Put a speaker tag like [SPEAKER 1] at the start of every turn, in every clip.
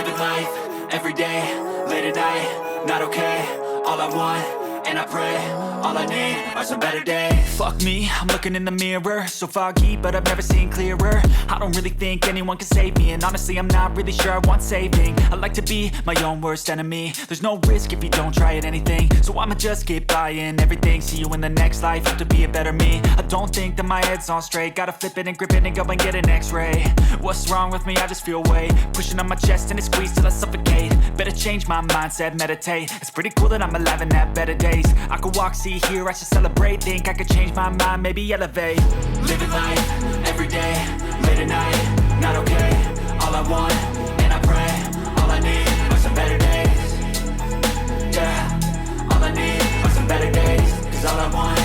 [SPEAKER 1] Living life, everyday, late at night, not okay. All I want, and I pray, all I need are some better days. Fuck me, I'm looking in the mirror, so foggy, but I've never seen clearer. I don't really think anyone can save me, and honestly I'm not really sure I want saving. I like to be my own worst enemy. There's no risk if you don't try at anything, so I'ma just keep buying everything. See you in the next life, have to be a better me. I don't think that my head's on straight, gotta flip it and grip it and go and get an x-ray. What's wrong with me? I just feel weight pushing on my chest and it squeezes till I suffocate. Better change my mindset, meditate. It's pretty cool that I'm alive and have better days. I could walk, see, hear, I should celebrate. Think I could change my mind, maybe elevate. Living life, everyday, late at night, not okay. All I want, and I pray, all I need are some better days. Yeah, all I need are some better days. Cause all I want,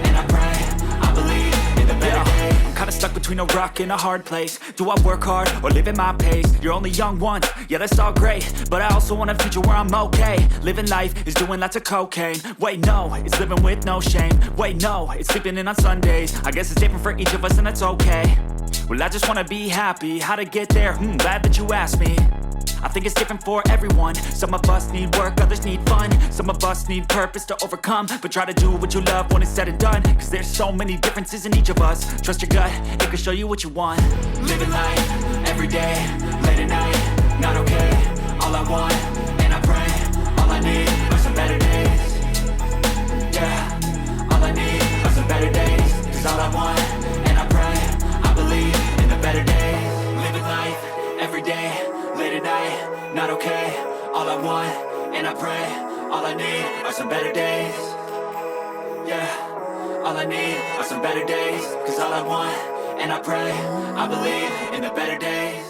[SPEAKER 1] and I pray, I believe in the better days. I'm kinda stuck between a rock and a hard place. Do I work hard or live at my pace? You're only young once, yeah that's all great, but I also want a future where I'm okay. Living life is doing lots of cocaine. Wait no, it's living with no shame. Wait no, it's sleeping in on Sundays. I guess it's different for each of us and that's okay. Well I just wanna be happy, how to get there? Glad that you asked me. I think it's different for everyone. Some of us need work, others need fun. Some of us need purpose to overcome. But try to do what you love when it's said and done. Cause there's so many differences in each of us. Trust your gut, it can show you what you want. Living life, everyday, late at night, not okay. All I want, and I pray, all I need are some better days. Yeah, all I need are some better days. Cause all I want, and I pray, I believe in the better days. Living life, everyday, late at night, not okay. All I want, and I pray, all I need are some better days. Yeah, all I need are some better days. Cause all I want, and I pray, I believe in the better days.